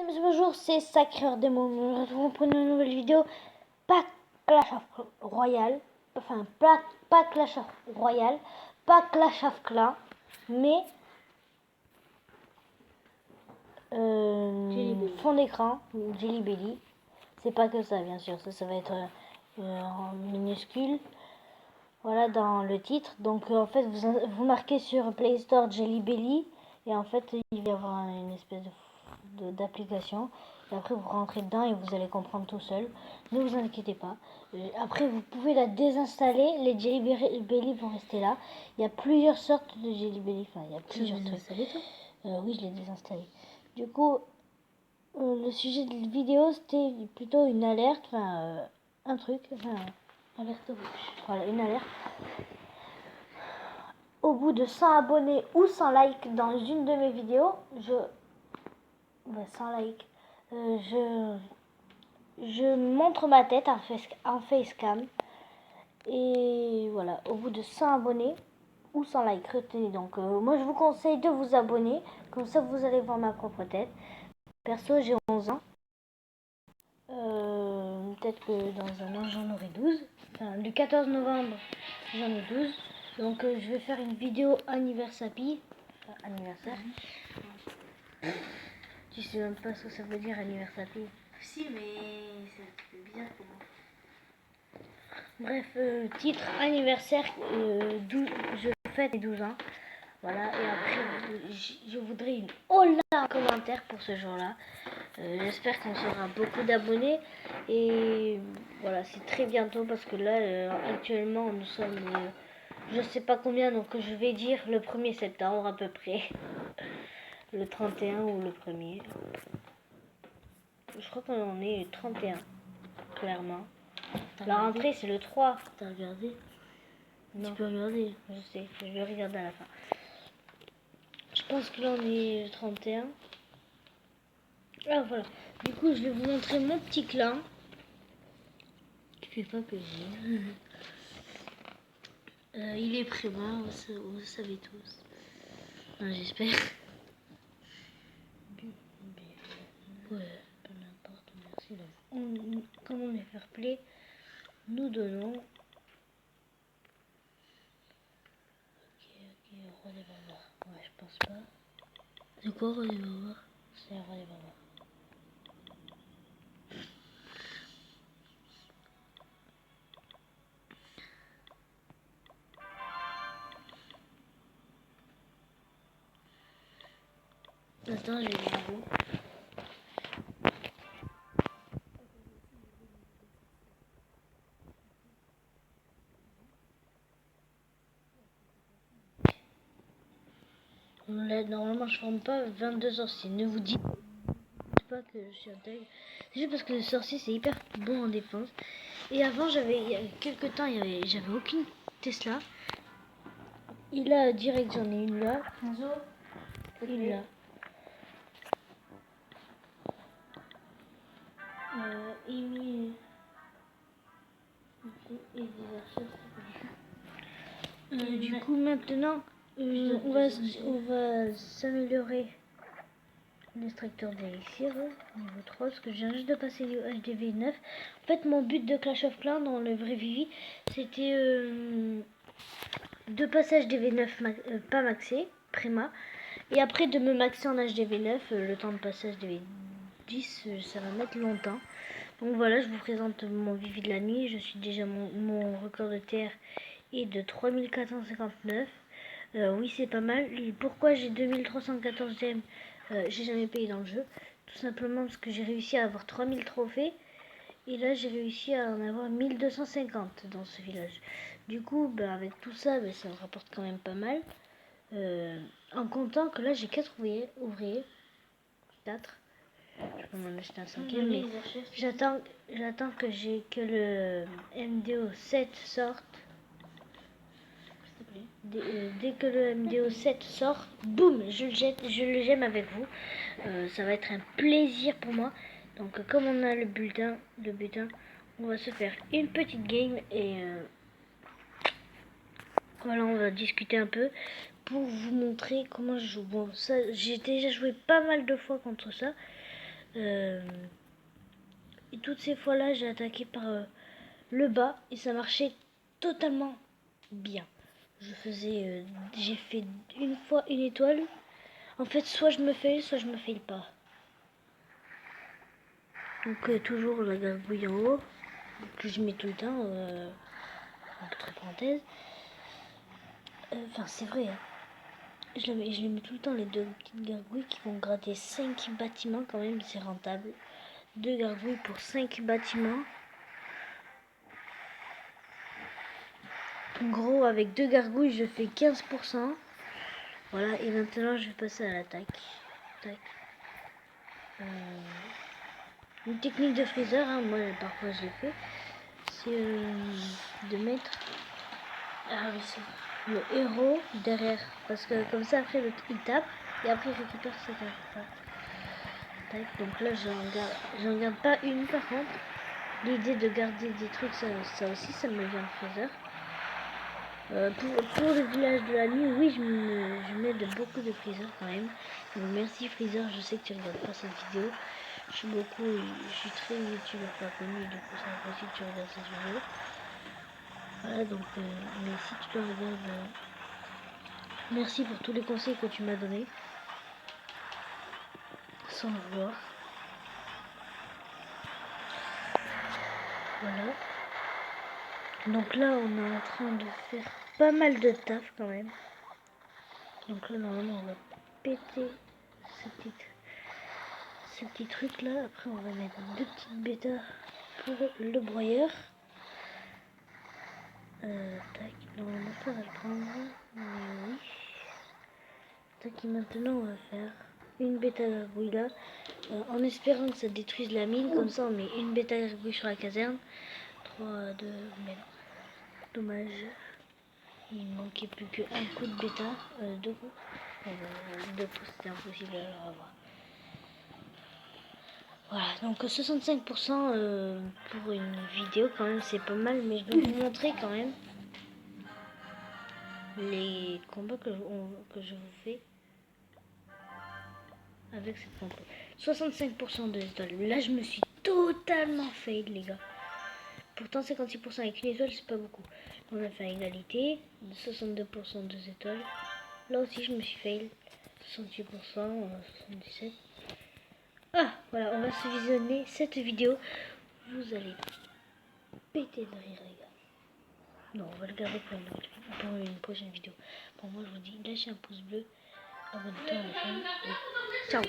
Bonjour, c'est Sacreur Démon. Nous nous retrouvons pour une nouvelle vidéo. Pas Clash of Royale, enfin pas Clash of Royale, pas Clash of Clans, mais fond d'écran, Jelly Belly. C'est pas que ça, bien sûr, ça va être en minuscule. Voilà dans le titre. Donc en fait, vous marquez sur Play Store Jelly Belly et en fait il va y avoir une espèce d'application. Et après vous rentrez dedans et vous allez comprendre tout seul. Ne vous inquiétez pas. Après vous pouvez la désinstaller. Les Jelly Belly vont rester là. Il y a plusieurs sortes de Jelly Belly. Enfin il y a plusieurs trucs. Oui, je l'ai désinstallé. Du coup, le sujet de la vidéo c'était plutôt une alerte. Enfin un truc. Enfin alerte rouge. Voilà, une alerte. Au bout de 100 abonnés ou 100 likes dans une de mes vidéos, 100 likes, je montre ma tête en facecam. Et voilà, au bout de 100 abonnés ou 100 likes, retenez donc. Moi, je vous conseille de vous abonner, comme ça vous allez voir ma propre tête. Perso, j'ai 11 ans. Peut-être que dans un an, j'en aurai 12. Enfin, le 14 novembre, j'en ai 12. Donc, je vais faire une vidéo anniversaire. Anniversaire. Tu sais même pas ce que ça veut dire anniversaire. Si, mais c'est bizarre pour moi. Bref, titre anniversaire, je fête les 12 ans. Voilà, et après, je voudrais une hola en commentaire pour ce jour-là. J'espère qu'on sera beaucoup d'abonnés. Et voilà, c'est très bientôt parce que là, actuellement, nous sommes, je sais pas combien, donc je vais dire le 1er septembre à peu près. Le 31 ou le 1er. Je crois qu'on en est 31, clairement. La rentrée, c'est le 3. T'as regardé? Non. Tu peux regarder. Je sais, je vais regarder à la fin. Je pense que là on est 31. Ah voilà. Du coup, je vais vous montrer mon petit clan. Tu fais pas plaisir. Il est préma, Vous savez tous. Enfin, j'espère. Ouais. Peu importe, merci là. Comme on est fair play, nous donnons. Ok, roi des barbares. Ouais, je pense pas. C'est quoi roi des barbares? C'est roi des barbares. Attends, je vais regarder. Là, normalement, je forme pas 22 sorciers. Ne vous dites pas que je suis intègre. C'est juste parce que le sorcier, c'est hyper bon en défense. Et avant, il y a quelques temps, j'avais aucune Tesla. Il a direct, j'en ai une là. Une là. Amy et des archers. Du coup, maintenant, on va s'améliorer l'extracteur d'élixir niveau 3 parce que je viens juste de passer du HDV 9. En fait, mon but de Clash of Clans dans le vrai Vivi, c'était de passer HDV 9 pas maxé, Prima, et après de me maxer en HDV 9. Le temps de passage HDV 10, ça va mettre longtemps. Donc voilà, je vous présente mon Vivi de la nuit. Je suis déjà mon record de terre est de 3459. Oui, c'est pas mal. Et pourquoi j'ai 2314 gemmes? J'ai jamais payé dans le jeu. Tout simplement parce que j'ai réussi à avoir 3000 trophées. Et là, j'ai réussi à en avoir 1250 dans ce village. Du coup, avec tout ça, ça me rapporte quand même pas mal. En comptant que là, j'ai 4 ouvriers. 4. Je peux m'en acheter un 5e, mais j'attends que le MDO 7 sorte. Dès que le MDO 7 sort, boum, je le gemme avec vous. Ça va être un plaisir pour moi. Donc comme on a le butin, on va se faire une petite game et voilà, on va discuter un peu pour vous montrer comment je joue. Bon, ça, j'ai déjà joué pas mal de fois contre ça. Et toutes ces fois-là, j'ai attaqué par le bas et ça marchait totalement bien. J'ai fait une fois une étoile. En fait, soit je me fail, soit je me fail pas. Donc toujours la gargouille en haut, que je mets tout le temps, entre parenthèses. Enfin, c'est vrai, hein. Je les mets tout le temps, les deux petites gargouilles qui vont gratter 5 bâtiments quand même, c'est rentable. 2 gargouilles pour 5 bâtiments. En gros, avec 2 gargouilles, je fais 15%. Voilà, et maintenant je vais passer à l'attaque. Tac. Une technique de freezer, hein, moi parfois je l'ai fait, c'est de mettre le héros derrière. Parce que comme ça, après, il tape et après il récupère sa carte. Tac, donc là, j'en garde pas une par contre. L'idée de garder des trucs, ça aussi, ça me vient de freezer. Pour le village de la nuit, oui, je mets beaucoup de freezer quand même. Donc merci freezer, je sais que tu regardes pas cette vidéo. Je suis très youtubeur pas connu, du coup c'est impossible que tu regardes cette vidéo. Voilà, donc mais si tu la regardes, merci pour tous les conseils que tu m'as donnés. Sans le vouloir. Voilà. Donc là, on est en train de faire pas mal de taf quand même. Donc là, normalement, on va péter ces petits trucs là. Après, on va mettre 2 petites bêtas pour le broyeur. Tac, normalement, ça va le prendre. Mais oui. Tac, et maintenant, on va faire une bêta gargouille là. En espérant que ça détruise la mine. Comme ça, on met une bêta gargouille sur la caserne. 3, 2, mais non. Dommage. Il ne manquait plus qu'un coup de bêta, 2 coups. 2 coups, c'était impossible à avoir. Voilà, donc 65% pour une vidéo, quand même, c'est pas mal. Mais je vais vous montrer quand même les combats que je vous fais avec cette pompe. 65% de étoiles. Là, je me suis totalement fail, les gars. Pourtant, 56% avec une étoile, c'est pas beaucoup. On a fait égalité, 62% de étoiles. Là aussi, je me suis fail. 68%, 77%. Ah, voilà, on va se visionner cette vidéo. Vous allez péter de rire, les gars. Non, on va le garder pour une prochaine vidéo. Pour moi, je vous dis, lâchez un pouce bleu, abonnez-toi à la chaîne. Et ciao.